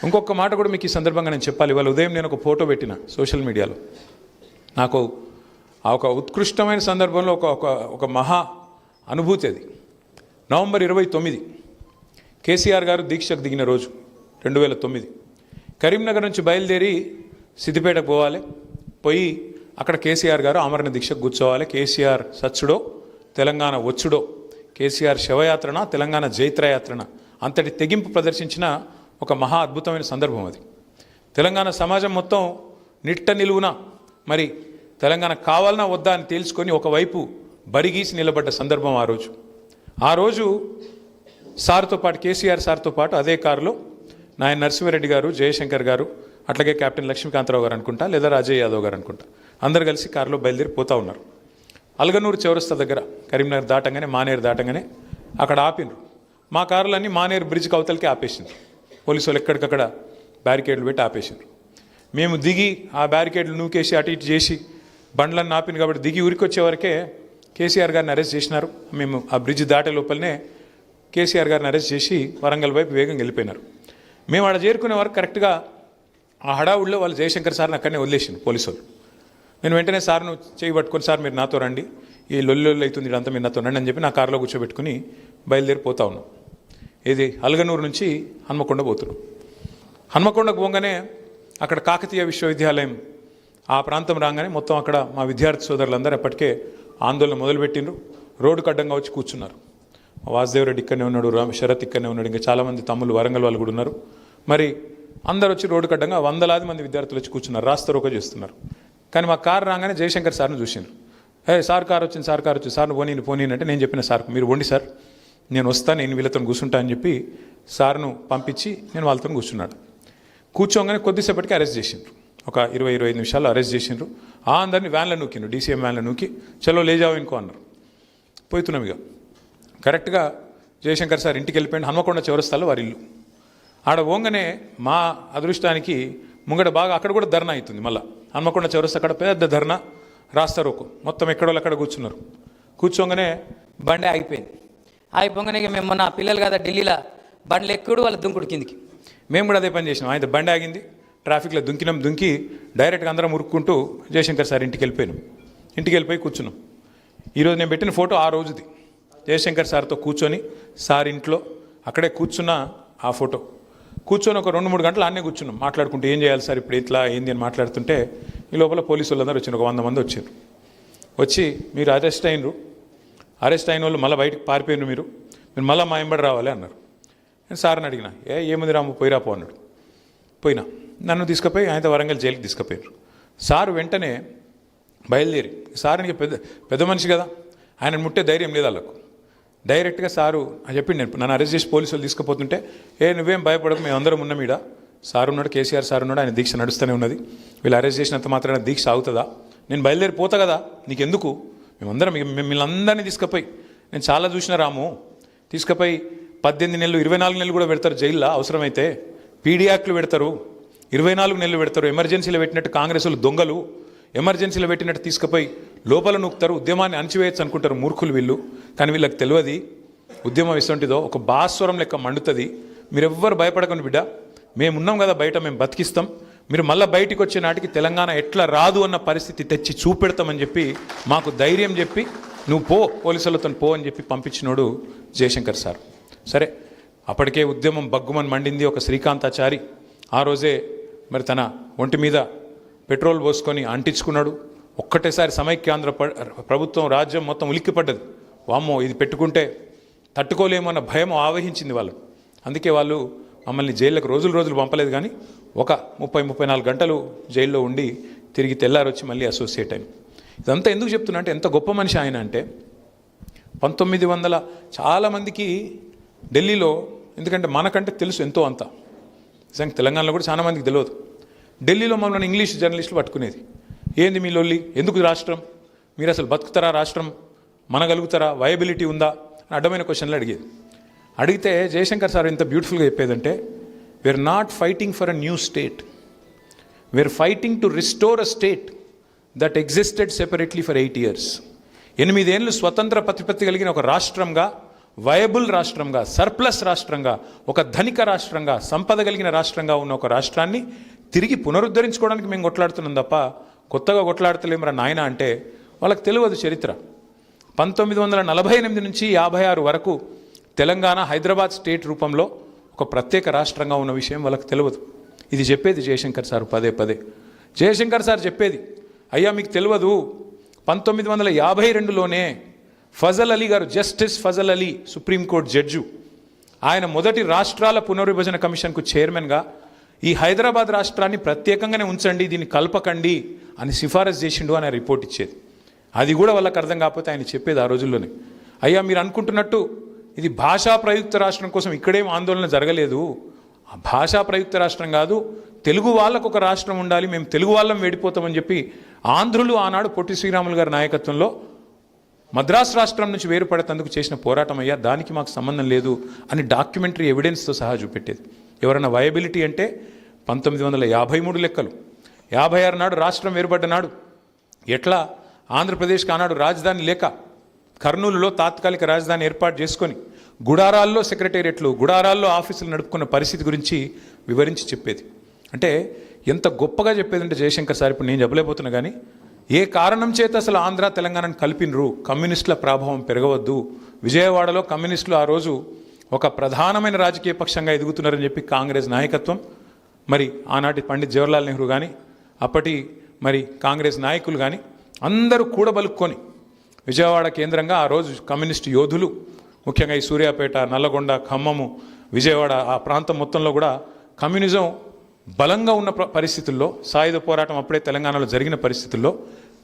ఇంకొక మాట కూడా మీకు ఈ సందర్భంగా నేను చెప్పాలి. ఇవాళ ఉదయం నేను ఒక ఫోటో పెట్టిన సోషల్ మీడియాలో. నాకు ఒక ఉత్కృష్టమైన సందర్భంలో ఒక మహా అనుభూతి అది. నవంబర్ 29 కేసీఆర్ గారు దీక్షకు దిగిన రోజు 2009. కరీంనగర్ నుంచి బయలుదేరి సిద్దిపేటకు పోవాలి. పోయి అక్కడ కేసీఆర్ గారు ఆమరణ దీక్షకు కూర్చోవాలి. కేసీఆర్ సచ్చుడో తెలంగాణ వచ్చుడో, కేసీఆర్ శవయాత్రన తెలంగాణ జైత్రయాత్రన అంతటి తెగింపు ప్రదర్శించిన ఒక మహా అద్భుతమైన సందర్భం అది. తెలంగాణ సమాజం మొత్తం నిట్ట నిలువున మరి తెలంగాణ కావాలన్నా వద్దా అని తేల్చుకొని ఒకవైపు బరిగీసి నిలబడ్డ సందర్భం ఆ రోజు సార్తో పాటు కేసీఆర్ సార్తో పాటు అదే కారులో నాయన నరసింహారెడ్డి గారు, జయశంకర్ గారు, అట్లాగే కెప్టెన్ లక్ష్మీకాంతరావు గారు అనుకుంటా, లేదా రాజయ్య యాదవ్ గారు అనుకుంటా, అందరు కలిసి కారులో బయలుదేరి పోతూ ఉన్నారు. అల్గనూరు చౌరస్తా దగ్గర కరీంనగర్ దాటంగానే మానేరు దాటంగానే అక్కడ ఆపినరు. మా కారులన్నీ మానేరు బ్రిడ్జ్కి అవతలకి ఆపేసిండ్రు. పోలీసు వాళ్ళు ఎక్కడికక్కడ బ్యారికేడ్లు పెట్టి ఆపేసిండ్రు. మేము దిగి ఆ బ్యారికేడ్లు నూకేసి అటు ఇటు చేసి బండ్లన్నీ ఆపింది కాబట్టి దిగి ఊరికొచ్చే వరకే కేసీఆర్ గారిని అరెస్ట్ చేసినారు. మేము ఆ బ్రిడ్జ్ దాటే లోపలనే కేసీఆర్ గారిని అరెస్ట్ చేసి వరంగల్ వైపు వేగంగా వెళ్ళిపోయినారు. మేము ఆడ చేరుకునే వరకు కరెక్ట్గా ఆ హడావుడిలో వాళ్ళు జయశంకర్ సార్ని అక్కడనే వదిలేసిండు పోలీసు వాళ్ళు. నేను వెంటనే సార్ను చేయి పట్టుకొని, సార్ మీరు నాతో రండి, ఈ లొల్లి అవుతుంది ఇదంతా, మీరు నాతో రండి అని చెప్పి నా కారులో కూర్చోబెట్టుకుని బయలుదేరిపోతా ఉన్నాం. ఇది అల్గనూరు నుంచి హన్మకొండ పోతున్నాం. హన్మకొండకు పోగానే అక్కడ కాకతీయ విశ్వవిద్యాలయం ఆ ప్రాంతం రాగానే మొత్తం అక్కడ మా విద్యార్థి సోదరులందరూ ఎప్పటికే ఆందోళన మొదలుపెట్టిండ్రు. రోడ్డుకు అడ్డంగా వచ్చి కూర్చున్నారు. వాసుదేవరెడ్డి ఇక్కడనే ఉన్నాడు, శరత్ ఇక్కడనే ఉన్నాడు, ఇంకా చాలామంది తమ్ముళ్ళు వరంగల్ వాళ్ళు కూడా ఉన్నారు. మరి అందరు వచ్చి రోడ్డుకు అడ్డంగా వందలాది మంది విద్యార్థులు వచ్చి కూర్చున్నారు, రాస్తారోకో చేస్తున్నారు. కానీ మా కారు రాగానే జయశంకర్ సార్ను చూసిండ్రు. సార్ కారు వచ్చింది, సార్ కారు వచ్చింది, సార్ను పోనీ అంటే నేను చెప్పిన సార్ మీరు వండి సార్, నేను వస్తాను, నేను వీళ్ళతో కూర్చుంటా అని చెప్పి సార్ను పంపించి నేను వాళ్ళతో కూర్చున్నాడు. కూర్చోగానే కొద్దిసేపటికి అరెస్ట్ చేసిండ్రు. ఒక 20-25 నిమిషాలు అరెస్ట్ చేసిండ్రు. అందరినీ వ్యాన్లో నూకిండ్రు, డీసీఎం వ్యాన్లో నూకి చలో లేజావు ఇంకో అన్నారు. పోతున్నాం. ఇక కరెక్ట్గా జయశంకర్ సార్ ఇంటికి వెళ్ళిపోయింది. హన్మకొండ చౌరస్తాలో వారి ఇల్లు. ఆడ పోగానే మా అదృష్టానికి ముంగడ బాగా అక్కడ కూడా ధర్నా అవుతుంది. మళ్ళీ హన్మకొండ చౌరస్తా అక్కడ పెద్ద ధర్నా, రాస్తారోకో, మొత్తం ఎక్కడోళ్ళు అక్కడ కూర్చున్నారు. కూర్చోగానే బండి ఆగిపోగానే మేము మొన్న పిల్లలు కదా ఢిల్లీలో బండ్లు ఎక్కుడు వాళ్ళ దుంకుడు కిందికి మేము కూడా అదే పని చేసినాం. ఆయన బండి ఆగింది, ట్రాఫిక్లో దుంకి డైరెక్ట్గా అందరం ఉరుక్కుంటూ జయశంకర్ సార్ ఇంటికి వెళ్ళిపోయాను. ఇంటికి వెళ్ళిపోయి కూర్చున్నాం. ఈరోజు నేను పెట్టిన ఫోటో ఆ రోజుది. జయశంకర్ సార్తో కూర్చొని సార్ ఇంట్లో అక్కడే కూర్చున్న ఆ ఫోటో. కూర్చొని ఒక 2-3 గంటలు అన్నే కూర్చున్నాం మాట్లాడుకుంటూ, ఏం చేయాలి సార్ ఇప్పుడు ఇట్లా ఏంది అని మాట్లాడుతుంటే ఈ లోపల పోలీసు వాళ్ళందరూ వచ్చిండ్రు. ఒక 100 మంది వచ్చారు. వచ్చి మీరు అరెస్ట్ అయిన వాళ్ళు మళ్ళీ బయటకు పారిపోయినారు, మీరు మళ్ళీ మా ఎంబడి రావాలి అన్నారు. నేను సార్ని అడిగిన, ఏముంది రాము పోయిరాపో అన్నాడు. పోయినా నన్ను తీసుకుపోయి ఆయనతో వరంగల్ జైలుకి తీసుకుపోయారు. సారు వెంటనే బయలుదేరి, సార్కి పెద్ద మనిషి కదా, ఆయన ముట్టే ధైర్యం లేదు వాళ్ళకు. డైరెక్ట్గా సారు అని చెప్పింది, నన్ను అరెస్ట్ చేసి పోలీసు వాళ్ళు తీసుకుపోతుంటే నువ్వేం భయపడకు, మేము అందరం ఉన్నాం ఈడ, సార్ ఉన్నాడు, కేసీఆర్ సార్ ఉన్నాడు, ఆయన దీక్ష నడుస్తూనే ఉన్నది, వీళ్ళు అరెస్ట్ చేసినంత మాత్రాన దీక్ష అవుతుందా, నేను బయలుదేరిపోతా కదా, నీకెందుకు, మేమందరం మిమ్మల్ని అందరినీ తీసుకుపోయి, నేను చాలా చూసిన రాము, తీసుకుపోయి 18 నెలలు 24 నెలలు కూడా పెడతారు జైల్లో, అవసరమైతే పీడీ యాక్ట్లు పెడతారు, 24 నెలలు పెడతారు, ఎమర్జెన్సీలో పెట్టినట్టు కాంగ్రెస్ వాళ్ళు దొంగలు, ఎమర్జెన్సీలో పెట్టినట్టు తీసుకుపోయి లోపల నూకుతారు, ఉద్యమాన్ని అణచివేయచ్చు అనుకుంటారు మూర్ఖులు వీళ్ళు. కానీ వీళ్ళకి తెలియదు ఉద్యమం ఇస్తుంటిదో ఒక భాస్వరం లెక్క మండుతుంది. మీరెవ్వరు భయపడకండి బిడ్డ, మేమున్నాం కదా బయట, మేము బతికిస్తాం, మీరు మళ్ళీ బయటికి వచ్చే నాటికి తెలంగాణ ఎట్లా రాదు అన్న పరిస్థితి తెచ్చి చూపెడతామని చెప్పి మాకు ధైర్యం చెప్పి నువ్వు పోలీసులతో పో అని చెప్పి పంపించినోడు జయశంకర్ సార్. సరే, అప్పటికే ఉద్యమం బగ్గుమని మండింది. ఒక శ్రీకాంతాచారి ఆ రోజే మరి తన ఒంటి మీద పెట్రోల్ పోసుకొని అంటించుకున్నాడు. ఒక్కటేసారి సమైక్యాంధ్ర ప్రభుత్వం రాజ్యం మొత్తం ఉలిక్కిపడ్డది. వామ్మో ఇది పెట్టుకుంటే తట్టుకోలేమన్న భయం ఆవహించింది వాళ్ళు. అందుకే వాళ్ళు మమ్మల్ని జైళ్ళకు రోజులు పంపలేదు, కానీ ఒక 30-34 గంటలు జైల్లో ఉండి తిరిగి తెల్లారొచ్చి మళ్ళీ అసోసియేట్ అయ్యాం. ఇదంతా ఎందుకు చెప్తున్నా అంటే ఎంత గొప్ప మనిషి ఆయన అంటే 1900 చాలామందికి ఢిల్లీలో, ఎందుకంటే మనకంటే తెలుసు ఎంతో అంత, నిజంగా తెలంగాణలో కూడా చాలామందికి తెలియదు. ఢిల్లీలో మమ్మల్ని ఇంగ్లీష్ జర్నలిస్టులు పట్టుకునేది, ఏంది మీ లొల్లి, ఎందుకు రాష్ట్రం, మీరు అసలు బతుకుతారా, రాష్ట్రం మనగలుగుతారా, వయబిలిటీ ఉందా అని అడ్డమైన క్వశ్చన్లు అడిగేది. అడిగితే జయశంకర్ సార్ ఎంత బ్యూటిఫుల్గా చెప్పేదంటే, we are not fighting for a new state, we are fighting to restore a state that existed separately for 8 years. 8 ఏళ్ళు స్వతంత్ర ప్రతిపత్తి కలిగిన ఒక రాష్ట్రంగా వయబుల్ రాష్ట్రంగా, సర్ప్లస్ రాష్ట్రంగా, ఒక ధనిక రాష్ట్రంగా, సంపద కలిగిన రాష్ట్రంగా ఉన్న ఒక రాష్ట్రాన్ని తిరిగి పునరుద్ధరించుకోవడానికి మేము కొట్లాడుతున్నాం తప్ప కొత్తగా కొట్లాడతలేమరా నాయన అంటే వాళ్ళకి తెలియదు చరిత్ర. 1948 నుంచి 56 వరకు తెలంగాణ హైదరాబాద్ స్టేట్ రూపంలో ఒక ప్రత్యేక రాష్ట్రంగా ఉన్న విషయం వాళ్ళకి తెలియదు. ఇది చెప్పేది జయశంకర్ సార్ పదే పదే. జయశంకర్ సార్ చెప్పేది, అయ్యా మీకు తెలియదు, 1952లోనే ఫజల్ అలీ గారు, justice Fazal Ali supreme court judge, ఆయన మొదటి రాష్ట్రాల పునర్విభజన కమిషన్కు చైర్మన్గా ఈ హైదరాబాద్ రాష్ట్రాన్ని ప్రత్యేకంగానే ఉంచండి, దీన్ని కలపకండి అని సిఫారసు చేసిండు అని రిపోర్ట్ ఇచ్చేది. అది కూడా వాళ్ళకి అర్థం కాకపోతే ఆయన చెప్పేది ఆ రోజుల్లోనే, అయ్యా మీరు అనుకుంటున్నట్టు ఇది భాషా ప్రయుక్త రాష్ట్రం కోసం ఇక్కడేం ఆందోళన జరగలేదు, ఆ భాషా ప్రయుక్త రాష్ట్రం కాదు, తెలుగు వాళ్ళకు ఒక రాష్ట్రం ఉండాలి, మేము తెలుగు వాళ్ళం వేడిపోతామని చెప్పి ఆంధ్రులు ఆనాడు పొట్టి శ్రీరాములు గారి నాయకత్వంలో మద్రాసు రాష్ట్రం నుంచి వేరుపడేందుకు చేసిన పోరాటం అయ్యా, దానికి మాకు సంబంధం లేదు అని డాక్యుమెంటరీ ఎవిడెన్స్తో సహా చూపెట్టేది. ఎవరైనా వయబిలిటీ అంటే 1953 లెక్కలు, 56 నాడు రాష్ట్రం వేరుపడ్డ నాడు ఎట్లా ఆంధ్రప్రదేశ్కి ఆనాడు రాజధాని లేక కర్నూలులో తాత్కాలిక రాజధాని ఏర్పాటు చేసుకొని గుడారాల్లో సెక్రటేరియట్లు, గుడారాల్లో ఆఫీసులు నడుపుకున్న పరిస్థితి గురించి వివరించి చెప్పేది. అంటే ఎంత గొప్పగా చెప్పేది అంటే జయశంకర్ సార్, ఇప్పుడు నేను చెప్పలేకపోతున్నా కానీ, ఏ కారణం చేత అసలు ఆంధ్ర తెలంగాణను కలిపినరు, కమ్యూనిస్టుల ప్రభావం పెరగవద్దు, విజయవాడలో కమ్యూనిస్టులు ఆ రోజు ఒక ప్రధానమైన రాజకీయ పక్షంగా ఎదుగుతున్నారని చెప్పి కాంగ్రెస్ నాయకత్వం, మరి ఆనాటి పండిత్ జవహర్లాల్ నెహ్రూ కానీ అప్పటి మరి కాంగ్రెస్ నాయకులు కానీ అందరూ కూడబలుక్కొని విజయవాడ కేంద్రంగా ఆ రోజు కమ్యూనిస్టు యోధులు, ముఖ్యంగా ఈ సూర్యాపేట, నల్లగొండ, ఖమ్మము, విజయవాడ ఆ ప్రాంతం మొత్తంలో కూడా కమ్యూనిజం బలంగా ఉన్న పరిస్థితుల్లో, సాయుధ పోరాటం అప్పుడే తెలంగాణలో జరిగిన పరిస్థితుల్లో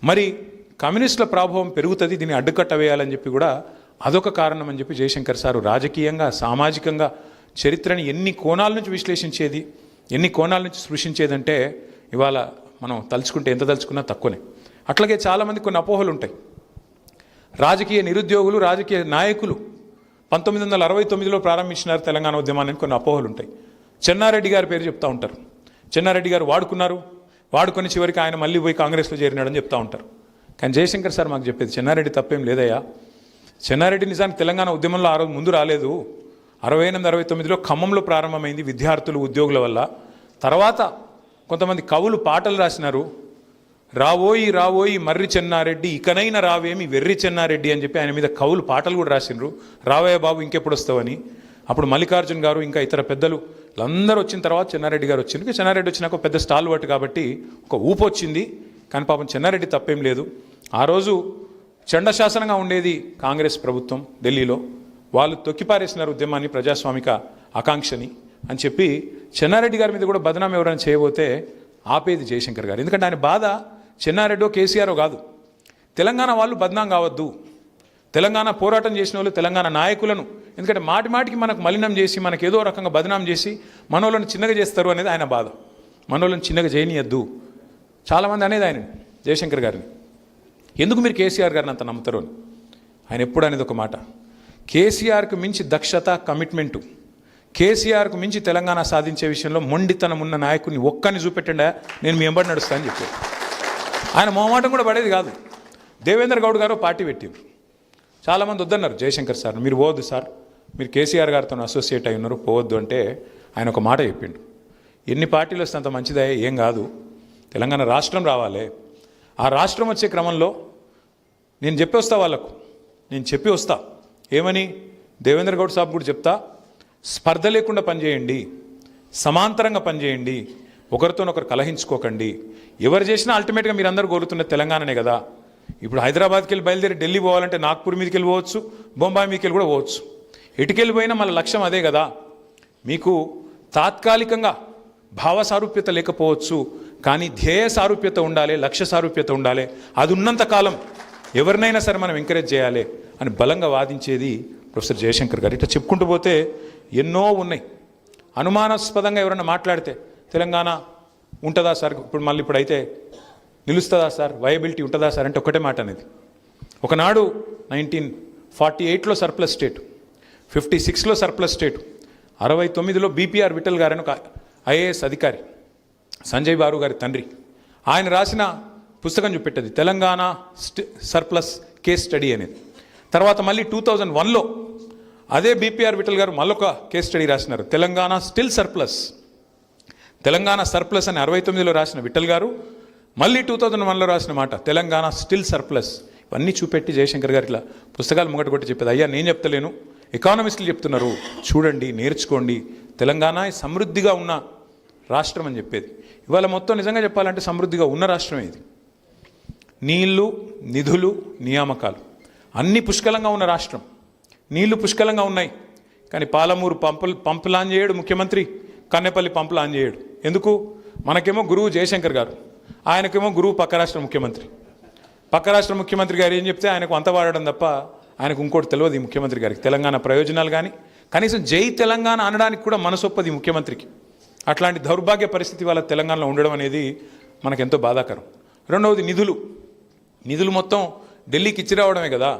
మరి కమ్యూనిస్టుల ప్రభావం పెరుగుతుంది, దీన్ని అడ్డుకట్ట వేయాలని చెప్పి కూడా అదొక కారణం అని చెప్పి జయశంకర్ సారు రాజకీయంగా, సామాజికంగా చరిత్రని ఎన్ని కోణాల నుంచి విశ్లేషించేది, ఎన్ని కోణాల నుంచి స్పృశించేదంటే ఇవాళ మనం తలుచుకుంటే ఎంత తలుచుకున్నా తక్కువనే. అట్లాగే చాలామంది కొన్ని అపోహలు ఉంటాయి. రాజకీయ నిరుద్యోగులు, రాజకీయ నాయకులు 1969లో ప్రారంభించినారు తెలంగాణ ఉద్యమాన్ని, కొన్ని అపోహలు ఉంటాయి. చెన్నారెడ్డి గారి పేరు చెప్తూ ఉంటారు. చెన్నారెడ్డి గారు వాడుకొని చివరికి ఆయన మళ్ళీ పోయి కాంగ్రెస్లో చేరినాడని చెప్తూ ఉంటారు. కానీ జయశంకర్ సార్ మాకు చెప్పేది, చెన్నారెడ్డి తప్పేం లేదయ్యా, చెన్నారెడ్డి నిజానికి తెలంగాణ ఉద్యమంలో ఆ రోజు ముందు రాలేదు. 68, 69లో ఖమ్మంలో ప్రారంభమైంది విద్యార్థులు, ఉద్యోగుల వల్ల. తర్వాత కొంతమంది కవులు పాటలు రాసినారు, రావోయి రావోయి మర్రి చెన్నారెడ్డి, ఇకనైనా రావేమి వెర్రి చెన్నారెడ్డి అని చెప్పి ఆయన మీద కవులు పాటలు కూడా రాసినారు, రావయ్య బాబు ఇంకెప్పుడు వస్తావని. అప్పుడు మల్లికార్జున్ గారు ఇంకా ఇతర పెద్దలు అందరూ వచ్చిన తర్వాత చెన్నారెడ్డి గారు వచ్చింది. చెన్నారెడ్డి వచ్చినాక ఒక పెద్ద స్టాల్ వర్ట్ కాబట్టి ఒక ఊపు వచ్చింది. కానీ పాపం చెన్నారెడ్డి తప్పేం లేదు. ఆ రోజు చండశాసనంగా ఉండేది కాంగ్రెస్ ప్రభుత్వం ఢిల్లీలో, వాళ్ళు తొక్కిపారేసినారు ఉద్యమాన్ని, ప్రజాస్వామిక ఆకాంక్షని అని చెప్పి చెన్నారెడ్డి గారి మీద కూడా బదనాం ఎవరైనా చేయబోతే ఆపేది జయశంకర్ గారు. ఎందుకంటే ఆయన బాధ చెన్నారెడ్డో కేసీఆరో కాదు, తెలంగాణ వాళ్ళు బదనాం కావద్దు, తెలంగాణ పోరాటం చేసిన వాళ్ళు, తెలంగాణ నాయకులను, ఎందుకంటే మాటి మాటికి మనకు మలినం చేసి, మనకు ఏదో రకంగా బదనాం చేసి మనోళ్ళని చిన్నగా చేస్తారు అనేది ఆయన బాధ. మనోళ్ళని చిన్నగా చేయనీయద్దు చాలామంది అనేది ఆయన జయశంకర్ గారిని. ఎందుకు మీరు కేసీఆర్ గారిని అంత నమ్ముతారు అని ఆయన ఎప్పుడు అనేది ఒక మాట, కేసీఆర్కు మించి దక్షత, కమిట్మెంటు, కేసీఆర్కు మించి తెలంగాణ సాధించే విషయంలో మొండితనం ఉన్న నాయకుడిని ఒక్కని చూపెట్టండా నేను మీ ఎంబడి నడుస్తా అని చెప్పారు. ఆయన మొహమాటం కూడా పడేది కాదు. దేవేంద్ర గౌడ్ గారు పార్టీ పెట్టారు, చాలామంది వద్దన్నారు జయశంకర్ సార్, మీరు పోవద్దు సార్, మీరు కేసీఆర్ గారితో అసోసియేట్ అయి ఉన్నారు, పోవద్దు అంటే ఆయన ఒక మాట చెప్పిండు, ఎన్ని పార్టీలు వస్తే అంత మంచిదే, ఏం కాదు, తెలంగాణ రాష్ట్రం రావాలి, ఆ రాష్ట్రం వచ్చే క్రమంలో నేను చెప్పి వస్తా వాళ్ళకు, నేను చెప్పి వస్తా ఏమని, దేవేంద్ర గౌడ్ సాబ్ కూడా చెప్తా, స్పర్ధ లేకుండా పనిచేయండి, సమాంతరంగా పనిచేయండి, ఒకరితోనొకరు కలహించుకోకండి, ఎవరు చేసినా అల్టిమేట్గా మీరు అందరూ కోరుతున్న తెలంగాణనే కదా. ఇప్పుడు హైదరాబాద్కి వెళ్ళి బయలుదేరి ఢిల్లీ పోవాలంటే నాగ్పూర్ మీదకి వెళ్ళి పోవచ్చు, బొంబాయి మీదకి వెళ్ళి కూడా పోవచ్చు, ఎటుకెళ్ళిపోయినా మన లక్ష్యం అదే కదా. మీకు తాత్కాలికంగా భావ సారూప్యత లేకపోవచ్చు, కానీ ధ్యేయ సారూప్యత ఉండాలి, లక్ష్య సారూప్యత ఉండాలి, అది ఉన్నంత కాలం ఎవరినైనా సరే మనం ఎంకరేజ్ చేయాలి అని బలంగా వాదించేది ప్రొఫెసర్ జయశంకర్ గారు. ఇట్లా చెప్పుకుంటూ పోతే ఎన్నో ఉన్నాయి. అనుమానాస్పదంగా ఎవరైనా మాట్లాడితే తెలంగాణ ఉంటుందా సార్, ఇప్పుడైతే నిలుస్తుందా సార్, వయబిలిటీ ఉంటుందా సార్ అంటే ఒకటే మాట అనేది, ఒకనాడు 1948లో సర్ప్లస్ స్టేట్, 56లో సర్ప్లస్ స్టేట్, 69లో బీపీఆర్ విఠల్ గారని ఒక ఐఏఎస్ అధికారి, సంజయ్ బారు గారి తండ్రి, ఆయన రాసిన పుస్తకం చూపెట్టది తెలంగాణ సర్ప్లస్ కేస్ స్టడీ అనేది. తర్వాత మళ్ళీ 2001లో అదే బీపీఆర్ విఠల్ గారు మళ్ళొక కేస్ స్టడీ రాసినారు, Telangana still surplus. Telangana surplus అని 69లో రాసిన విఠల్ గారు మళ్ళీ 2001లో రాసిన మాట తెలంగాణ స్టిల్ సర్ప్లస్. ఇవన్నీ చూపెట్టి జయశంకర్ గారు ఇట్లా పుస్తకాలు ముంగట కొట్టి చెప్పేది, అయ్యా నేను చెప్తలేను, ఎకానమిస్టులు చెప్తున్నారు, చూడండి, నేర్చుకోండి, తెలంగాణ సమృద్ధిగా ఉన్న రాష్ట్రం అని చెప్పేది. ఇవాళ మొత్తం నిజంగా చెప్పాలంటే సమృద్ధిగా ఉన్న రాష్ట్రమే ఇది. నీళ్లు, నిధులు, నియామకాలు అన్నీ పుష్కలంగా ఉన్న రాష్ట్రం. నీళ్లు పుష్కలంగా ఉన్నాయి, కానీ పాలమూరు పంపు లాంచ్ చేయడు ముఖ్యమంత్రి, కన్నెపల్లి పంపు లాంచ్ చేయడు. ఎందుకు? మనకేమో గురువు జయశంకర్ గారు, ఆయనకేమో గురువు పక్క రాష్ట్ర ముఖ్యమంత్రి. పక్క రాష్ట్ర ముఖ్యమంత్రి గారు ఏం చెప్తే ఆయనకు అంత వాడడం తప్ప ఆయనకు ఇంకోటి తెలియదు ఈ ముఖ్యమంత్రి గారికి. తెలంగాణ ప్రయోజనాలు కానీ కనీసం జై తెలంగాణ అనడానికి కూడా మనసొప్పది ముఖ్యమంత్రికి. అట్లాంటి దౌర్భాగ్య పరిస్థితి వాళ్ళ తెలంగాణలో ఉండడం అనేది మనకెంతో బాధాకరం. రెండవది నిధులు మొత్తం ఢిల్లీకి ఇచ్చి రావడమే కదా,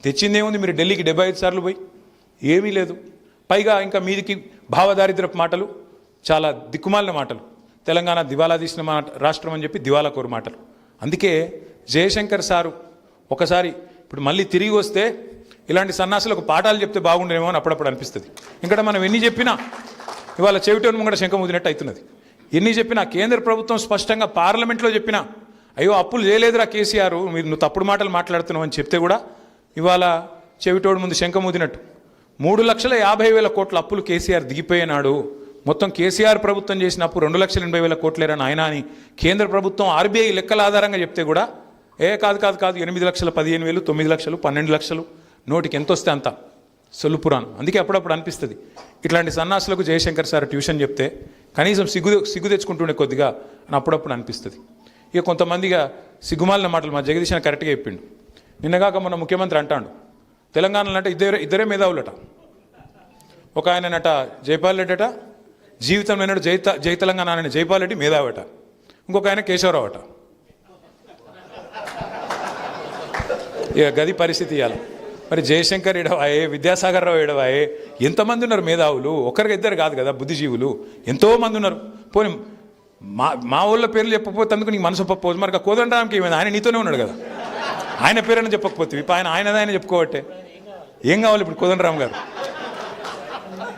తెచ్చిందేముంది? మీరు ఢిల్లీకి 75 సార్లు పోయి ఏమీ లేదు. పైగా ఇంకా మీదికి భావదారిద్రపు మాటలు, చాలా దిక్కుమాలిన మాటలు, తెలంగాణ దివాలా తీసిన రాష్ట్రం అని చెప్పి దివాలా కోరు మాటలు. అందుకే జయశంకర్ సారు ఒకసారి ఇప్పుడు మళ్ళీ తిరిగి వస్తే ఇలాంటి సన్నాసులకు పాఠాలు చెప్తే బాగుండేమో అని అప్పుడప్పుడు అనిపిస్తుంది. ఇంకా మనం ఎన్ని చెప్పినా ఇవాళ చెవిటోని ముంగట శంఖం ఊదినట్టు అవుతున్నది. ఎన్ని చెప్పినా కేంద్ర ప్రభుత్వం స్పష్టంగా పార్లమెంట్లో చెప్పినా, అయ్యో అప్పులు చేయలేదురా కేసీఆర్, నువ్వు తప్పుడు మాటలు మాట్లాడుతున్నావు అని చెప్తే కూడా ఇవాళ చెవిటోడు ముందు శంఖం ఊదినట్టు. 3,50,000 కోట్ల అప్పులు కేసీఆర్ దిగిపోయినాడు. మొత్తం కేసీఆర్ ప్రభుత్వం చేసిన అప్పు 2,80,000 కోట్లేరని ఆయన అని కేంద్ర ప్రభుత్వం ఆర్బీఐ లెక్కల ఆధారంగా చెప్తే కూడా కాదు 8 లక్షలు, 15 వేలు, 9 లక్షలు, 12 లక్షలు, నోటికి ఎంత వస్తే అంత సొల్లుపురాణం. అందుకే అప్పుడప్పుడు అనిపిస్తుంది ఇట్లాంటి సన్నాసులకు జయశంకర్ సార్ ట్యూషన్ చెప్తే కనీసం సిగ్గు తెచ్చుకుంటుండే కొద్దిగా అని అప్పుడప్పుడు అనిపిస్తుంది. ఇక కొంతమందిగా సిగ్గుమాలిన మాటలు మా జగదీశ్ అని కరెక్ట్గా చెప్పిండు. నిన్నగాక మన ముఖ్యమంత్రి అంటాడు తెలంగాణలో అంటే ఇద్దరే మేధావులట. ఒక ఆయనట జైపాల్ రెడ్డి అట, జీవితంలో అయినాడు జై తెలంగాణ ఆయన జైపాల్ రెడ్డి మేధావట. ఇంకొక ఆయన కేశవరావు అట. ఇక గది పరిస్థితి ఇవ్వాలి. మరి జయశంకర్ ఎడవాయే, విద్యాసాగర్ రావు ఎడవాయే, ఎంతమంది ఉన్నారు మేధావులు? ఒకరికి ఇద్దరు కాదు కదా బుద్ధిజీవులు, ఎంతోమంది ఉన్నారు. పోనీ మా ఊళ్ళో పేర్లు చెప్పకపోతే అందుకు నీకు మనసు ఒప్పకపోవచ్చు. మరి కోదండరాంకి ఏమైంది? ఆయన నీతోనే ఉన్నాడు కదా, ఆయన పేరైనా చెప్పకపోతే ఇప్పుడు ఆయన చెప్పుకోవట్టే ఏం కావాలి ఇప్పుడు కోదండరాం గారు?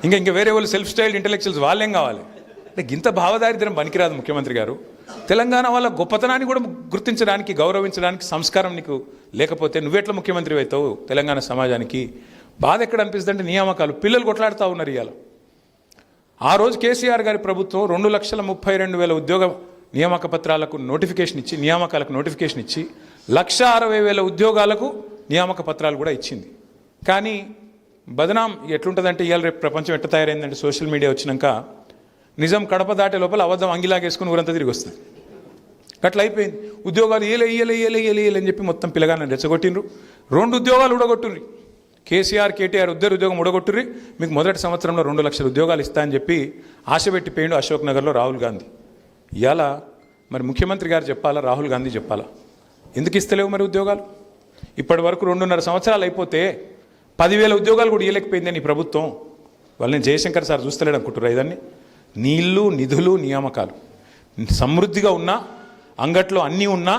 ఇంకా వేరే వాళ్ళు సెల్ఫ్ స్టైల్డ్ ఇంటెలెక్చువల్స్ వాళ్ళేం కావాలి? అంటే ఇంత భావదారిద్ర్యం పనికిరాదు ముఖ్యమంత్రి గారు. తెలంగాణ వాళ్ళ గొప్పతనాన్ని కూడా గుర్తించడానికి, గౌరవించడానికి సంస్కారం నీకు లేకపోతే నువ్వెట్లా ముఖ్యమంత్రి అవుతావు తెలంగాణ సమాజానికి? బాధ ఎక్కడ అనిపిస్తుంది అంటే నియామకాలు, పిల్లలు కొట్లాడుతూ ఉన్నారు ఇవాళ. ఆ రోజు కేసీఆర్ గారి ప్రభుత్వం 2,32,000 ఉద్యోగ నియామక పత్రాలకు నోటిఫికేషన్ ఇచ్చి, నియామకాలకు నోటిఫికేషన్ ఇచ్చి 1,60,000 ఉద్యోగాలకు నియామక పత్రాలు కూడా ఇచ్చింది. కానీ బదనాం ఎట్లుంటుందంటే ఇవాళ రేపు ప్రపంచం ఎట్ట తయారైందంటే సోషల్ మీడియా వచ్చినాక నిజం కడప దాటే లోపల అబద్ధం అంగిలాగేసుకుని ఊరంతా తిరిగి వస్తుంది. అట్లా అయిపోయింది. ఉద్యోగాలు ఇయ్యలే అని చెప్పి మొత్తం పిల్లగానే రెచ్చగొట్టిండ్రు. 2 ఉద్యోగాలు ఉడగొట్టుర్రి. కేసీఆర్, కేటీఆర్ ఇద్దరు ఉద్యోగం ఉడగొట్టుర్రి. మీకు మొదటి సంవత్సరంలో 2 లక్షల ఉద్యోగాలు ఇస్తా అని చెప్పి ఆశ పెట్టిపోయిండు అశోక్ నగర్లో రాహుల్ గాంధీ. ఇవాళ మరి ముఖ్యమంత్రి గారు చెప్పాలా, రాహుల్ గాంధీ చెప్పాలా? ఎందుకు ఇస్తలేవు మరి ఉద్యోగాలు? ఇప్పటి వరకు 2.5 సంవత్సరాలు అయిపోతే 10,000 ఉద్యోగాలు కూడా ఇవ్వలేకపోయిందని ఈ ప్రభుత్వం. వాళ్ళని జయశంకర్ సార్ చూస్తలేడు అనుకుంటున్నారు. ఇదాన్ని నీళ్లు, నిధులు, నియామకాలు సమృద్ధిగా ఉన్నా, అంగట్లో అన్నీ ఉన్నా,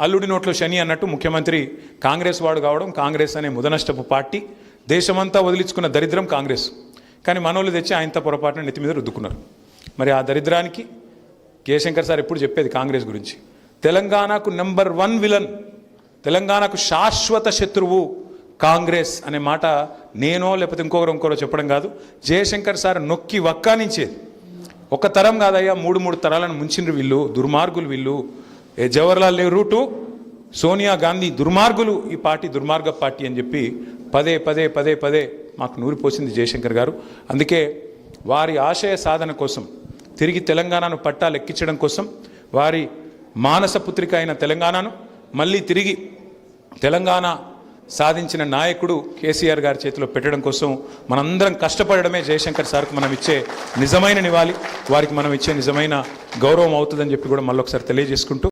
అల్లుడి నోట్లో శని అన్నట్టు ముఖ్యమంత్రి కాంగ్రెస్ వాడు కావడం, కాంగ్రెస్ అనే ముదనష్టపు పార్టీ, దేశమంతా వదిలించుకున్న దరిద్రం కాంగ్రెస్. కానీ మనోళ్ళు తెచ్చి ఆయనతో పొరపాటున నెత్తి మీద రుద్దుకున్నారు. మరి ఆ దరిద్రానికి జయశంకర్ సార్ ఎప్పుడు చెప్పేది కాంగ్రెస్ గురించి, తెలంగాణకు నెంబర్ 1 విలన్, తెలంగాణకు శాశ్వత శత్రువు కాంగ్రెస్ అనే మాట నేనో లేకపోతే ఇంకొకరో చెప్పడం కాదు, జయశంకర్ సార్ నొక్కి వక్కానించేది. ఒక తరం కాదయ్యా, 3 తరాలను ముంచిండ్రు వీళ్ళు, దుర్మార్గులు వీళ్ళు. జవహర్లాల్ నెహ్రూ టు సోనియా గాంధీ దుర్మార్గులు, ఈ పార్టీ దుర్మార్గ పార్టీ అని చెప్పి పదే మాకు నూరిపోసింది జయశంకర్ గారు. అందుకే వారి ఆశయ సాధన కోసం, తిరిగి తెలంగాణను పట్టాలెక్కించడం కోసం, వారి మానస పుత్రిక అయిన తెలంగాణను మళ్ళీ తిరిగి తెలంగాణ సాధించిన నాయకుడు కేసీఆర్ గారి చేతిలో పెట్టడం కోసం మనందరం కష్టపడడమే జయశంకర్ సార్కు మనం ఇచ్చే నిజమైన నివాళి, వారికి మనం ఇచ్చే నిజమైన గౌరవం అవుతుందని చెప్పి కూడా మళ్ళొకసారి తెలియజేసుకుంటూ